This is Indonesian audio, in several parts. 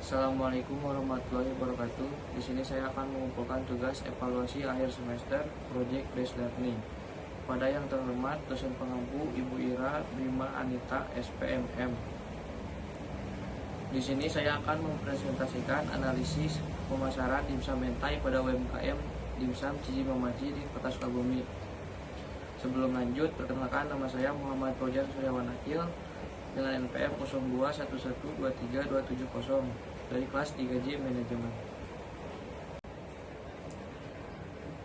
Assalamualaikum warahmatullahi wabarakatuh. Di sini saya akan mengumpulkan tugas evaluasi akhir semester Project Based Learning. Pada yang terhormat dosen pengampu Ibu Ira Bima Anita SPMM. Di sini saya akan mempresentasikan analisis pemasaran dimsum mentai pada UMKM Dimsum Cici Mamaci di Kota Sukabumi. Sebelum lanjut, perkenalkan nama saya Muhammad Fauzan Suryawan Akil dengan NPM 0211232770 dari kelas 3J Manajemen.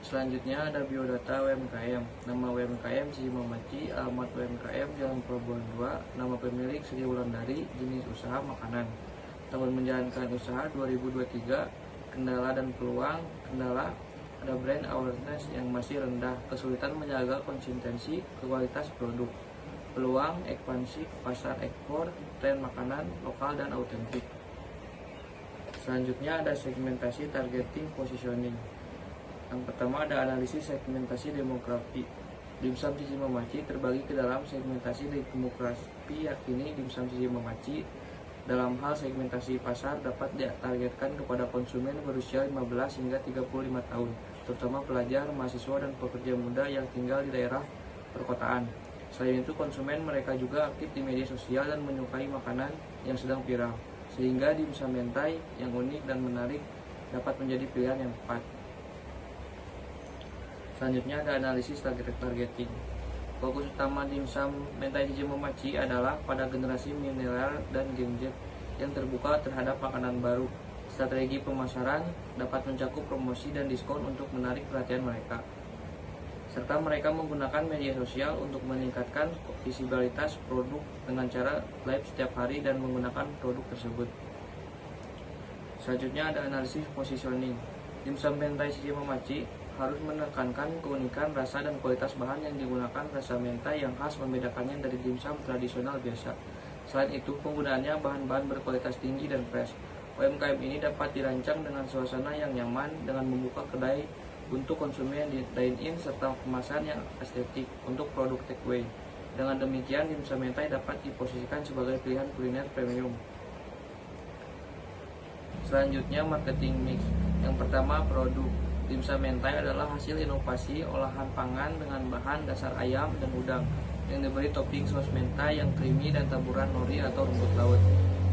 Selanjutnya ada biodata UMKM. Nama UMKM Cici Mamaci, alamat UMKM Jalan Pelabuhan 2, nama pemilik Sri Wulandari, jenis usaha makanan. Tahun menjalankan usaha 2023, kendala dan peluang. Kendala, ada brand awareness yang masih rendah, kesulitan menjaga konsistensi kualitas produk. Peluang, ekspansi ke pasar ekspor, tren makanan lokal dan autentik. Selanjutnya ada segmentasi targeting positioning. Yang pertama ada analisis segmentasi demografi. Dimsum Cici Mamaci terbagi ke dalam segmentasi demografi, yakni Dimsum Cici Mamaci dalam hal segmentasi pasar dapat ditargetkan kepada konsumen berusia 15 hingga 35 tahun, terutama pelajar, mahasiswa, dan pekerja muda yang tinggal di daerah perkotaan. Selain itu, konsumen mereka juga aktif di media sosial dan menyukai makanan yang sedang viral, sehingga dimsum mentai yang unik dan menarik dapat menjadi pilihan yang tepat. Selanjutnya ada analisis targeting. Fokus utama dimsum mentai Cici Mamaci adalah pada generasi milenial dan Gen Z yang terbuka terhadap makanan baru. Strategi pemasaran dapat mencakup promosi dan diskon untuk menarik perhatian mereka, serta mereka menggunakan media sosial untuk meningkatkan visibilitas produk dengan cara live setiap hari dan menggunakan produk tersebut. Selanjutnya ada analisis positioning. Dimsum mentai Cici Mamaci harus menekankan keunikan rasa dan kualitas bahan yang digunakan. Rasa mentai yang khas membedakannya dari dimsum tradisional biasa. Selain itu, penggunaannya bahan-bahan berkualitas tinggi dan fresh. UMKM ini dapat dirancang dengan suasana yang nyaman dengan membuka kedai untuk konsumen di dine-in serta kemasan yang estetik untuk produk takeaway. Dengan demikian, dimsum mentai dapat diposisikan sebagai pilihan kuliner premium. Selanjutnya marketing mix. Yang pertama, produk. Dimsum mentai adalah hasil inovasi olahan pangan dengan bahan dasar ayam dan udang yang diberi topping saus mentai yang creamy dan taburan nori atau rumput laut.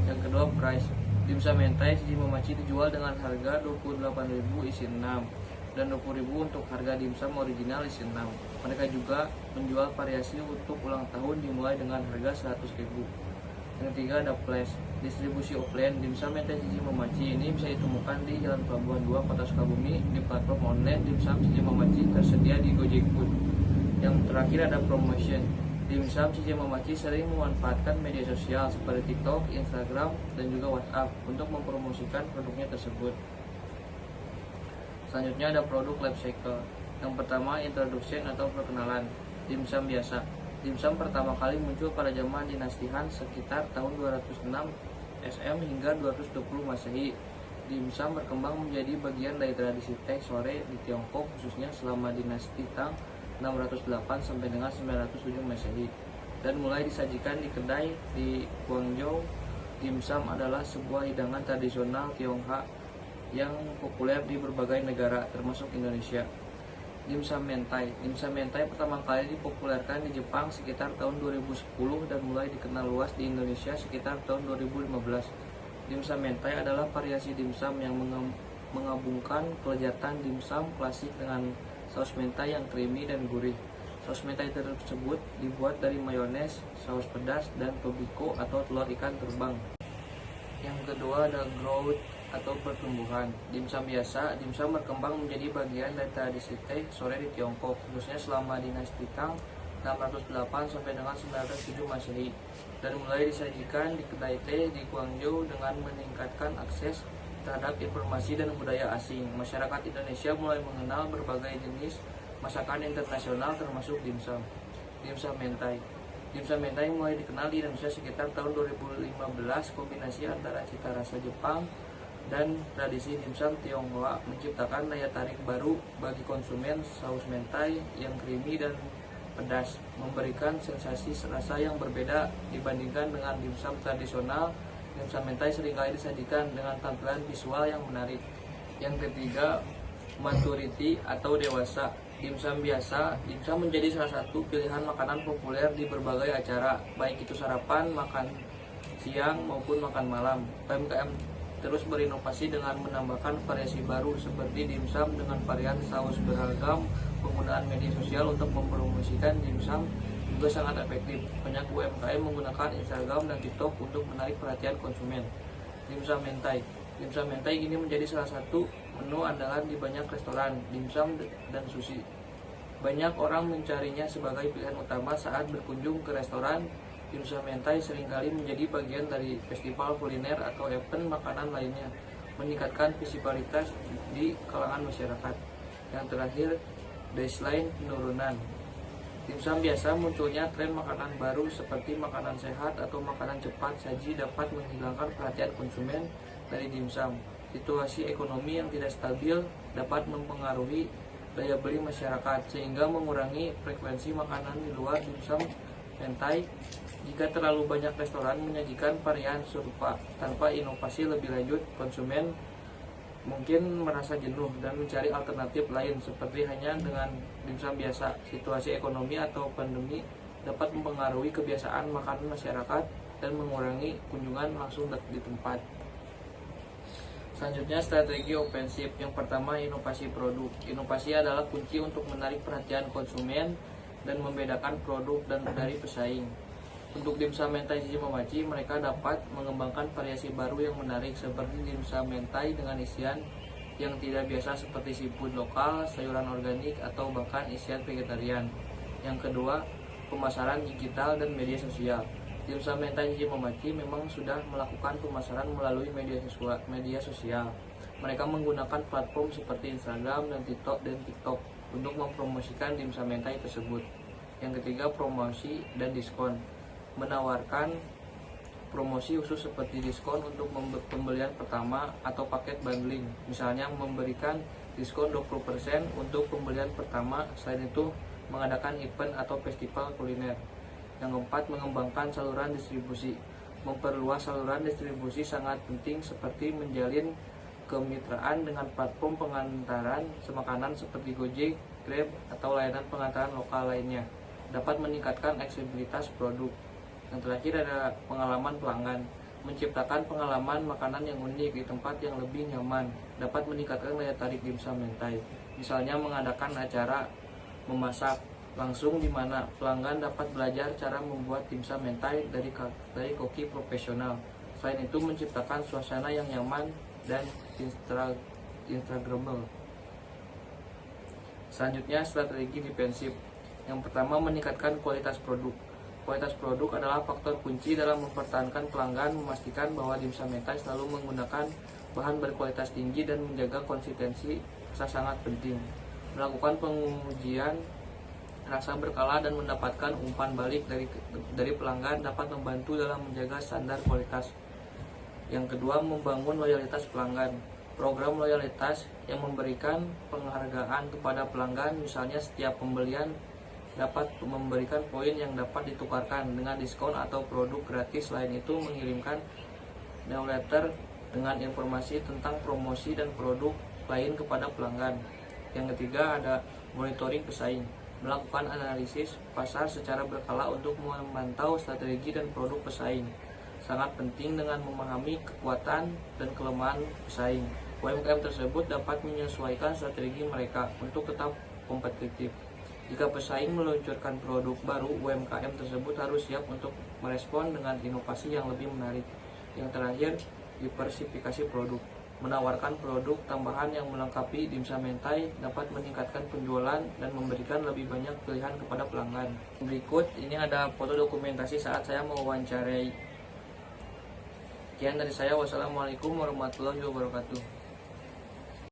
Yang kedua, price. Dimsum mentai Cici Mamaci dijual dengan harga 28.000 isi 6 dan 20.000 untuk harga dimsum original isi 6. Mereka juga menjual variasi untuk ulang tahun dimulai dengan harga 100.000. Yang ketiga ada flash. Distribusi offline. Dimsum mentai Cici Mamaci ini bisa ditemukan di Jalan Pelabuhan 2 Kota Sukabumi. Di platform online Dimsum Cici Mamaci tersedia di Gojek Food. Yang terakhir ada promotion. Dimsum Cici Mamaci sering memanfaatkan media sosial seperti TikTok, Instagram, dan juga WhatsApp untuk mempromosikan produknya tersebut. Selanjutnya ada produk life cycle. Yang pertama, introduction atau perkenalan. Dimsum biasa. Dimsum pertama kali muncul pada zaman dinasti Han sekitar tahun 206 SM hingga 220 Masehi. Dimsum berkembang menjadi bagian dari tradisi teh sore di Tiongkok, khususnya selama dinasti Tang 608 sampai dengan 907 Masehi, dan mulai disajikan di kedai di Guangzhou. Dimsum adalah sebuah hidangan tradisional Tionghoa yang populer di berbagai negara termasuk Indonesia. Dimsum mentai. Dimsum mentai pertama kali dipopulerkan di Jepang sekitar tahun 2010 dan mulai dikenal luas di Indonesia sekitar tahun 2015. Dimsum mentai adalah variasi dimsum yang menggabungkan kelezatan dimsum klasik dengan saus mentai yang creamy dan gurih. Saus mentai tersebut dibuat dari mayones, saus pedas, dan tobiko atau telur ikan terbang. Yang kedua ada growth atau pertumbuhan. Dimsum biasa. Dimsum berkembang menjadi bagian dari tradisi teh sore di Tiongkok, khususnya selama dinasti Tang 608 sampai dengan 907 Masehi, dan mulai disajikan di kedai teh di Guangzhou. Dengan meningkatkan akses terhadap informasi dan budaya asing, masyarakat Indonesia mulai mengenal berbagai jenis masakan internasional termasuk dimsum. Dimsum mentai. Dimsum mentai mulai dikenal di Indonesia sekitar tahun 2015. Kombinasi antara cita rasa Jepang dan tradisi dimsum Tionghoa menciptakan daya tarik baru bagi konsumen. Saus mentai yang creamy dan pedas memberikan sensasi rasa yang berbeda dibandingkan dengan dimsum tradisional dimsum mentai seringkali disajikan dengan tampilan visual yang menarik. Yang ketiga, maturity atau dewasa. Dimsum biasa, dimsum menjadi salah satu pilihan makanan populer di berbagai acara, baik itu sarapan, makan siang, maupun makan malam. UMKM terus berinovasi dengan menambahkan variasi baru seperti dimsum dengan varian saus beragam. Penggunaan media sosial untuk mempromosikan dimsum juga sangat efektif. Banyak UMKM menggunakan Instagram dan TikTok untuk menarik perhatian konsumen. Dimsum mentai. Dimsum mentai ini menjadi salah satu menu andalan di banyak restoran dimsum dan sushi. Banyak orang mencarinya sebagai pilihan utama saat berkunjung ke restoran. Dimsum mentai seringkali menjadi bagian dari festival kuliner atau event makanan lainnya, meningkatkan visibilitas di kalangan masyarakat. Yang terakhir, baseline penurunan. Dimsum biasa munculnya tren makanan baru seperti makanan sehat atau makanan cepat saji dapat menghilangkan perhatian konsumen dari dimsum. Situasi ekonomi yang tidak stabil dapat mempengaruhi daya beli masyarakat sehingga mengurangi frekuensi makanan di luar dimsum mentai. Jika terlalu banyak restoran menyajikan varian serupa tanpa inovasi lebih lanjut, konsumen mungkin merasa jenuh dan mencari alternatif lain seperti hanya dengan dimsum biasa. Situasi ekonomi atau pandemi dapat mempengaruhi kebiasaan makan masyarakat dan mengurangi kunjungan langsung di tempat. Selanjutnya, strategi ofensif. Yang pertama, inovasi produk. Inovasi adalah kunci untuk menarik perhatian konsumen dan membedakan produk dari pesaing. Untuk dimsum mentai Cici Mamaci, mereka dapat mengembangkan variasi baru yang menarik seperti dimsum mentai dengan isian yang tidak biasa seperti seafood lokal, sayuran organik, atau bahkan isian vegetarian. Yang kedua, pemasaran digital dan media sosial. Dimsum mentai Cici Mamaci memang sudah melakukan pemasaran melalui media sosial. Mereka menggunakan platform seperti Instagram dan TikTok untuk mempromosikan dimsum mentai tersebut. Yang ketiga, promosi dan diskon. Menawarkan promosi khusus seperti diskon untuk pembelian pertama atau paket bundling. Misalnya memberikan diskon 20% untuk pembelian pertama. Selain itu, mengadakan event atau festival kuliner. Yang keempat, mengembangkan saluran distribusi. Memperluas saluran distribusi sangat penting seperti menjalin kemitraan dengan platform pengantaran makanan seperti Gojek, Grab, atau layanan pengantaran lokal lainnya. Dapat meningkatkan aksesibilitas produk. Yang terakhir ada pengalaman pelanggan. Menciptakan pengalaman makanan yang unik di tempat yang lebih nyaman dapat meningkatkan daya tarik dimsum mentai. Misalnya mengadakan acara memasak langsung di mana pelanggan dapat belajar cara membuat dimsum mentai dari koki profesional. Selain itu, menciptakan suasana yang nyaman dan instagramable. Selanjutnya, strategi defensif. Yang pertama, meningkatkan kualitas produk. Kualitas produk adalah faktor kunci dalam mempertahankan pelanggan, memastikan bahwa dimsum mentai selalu menggunakan bahan berkualitas tinggi dan menjaga konsistensi sangat penting. Melakukan pengujian rasa berkala dan mendapatkan umpan balik dari pelanggan dapat membantu dalam menjaga standar kualitas. Yang kedua, membangun loyalitas pelanggan. Program loyalitas yang memberikan penghargaan kepada pelanggan, misalnya setiap pembelian dapat memberikan poin yang dapat ditukarkan dengan diskon atau produk gratis. Selain itu, mengirimkan newsletter dengan informasi tentang promosi dan produk lain kepada pelanggan. Yang ketiga, ada monitoring pesaing. Melakukan analisis pasar secara berkala untuk memantau strategi dan produk pesaing. Sangat penting dengan memahami kekuatan dan kelemahan pesaing. UMKM tersebut dapat menyesuaikan strategi mereka untuk tetap kompetitif. Jika pesaing meluncurkan produk baru, UMKM tersebut harus siap untuk merespon dengan inovasi yang lebih menarik. Yang terakhir, diversifikasi produk. Menawarkan produk tambahan yang melengkapi dimsum mentai dapat meningkatkan penjualan dan memberikan lebih banyak pilihan kepada pelanggan. Berikut ini ada foto dokumentasi saat saya mewawancarai. Sekian dari saya. Wassalamualaikum warahmatullahi wabarakatuh.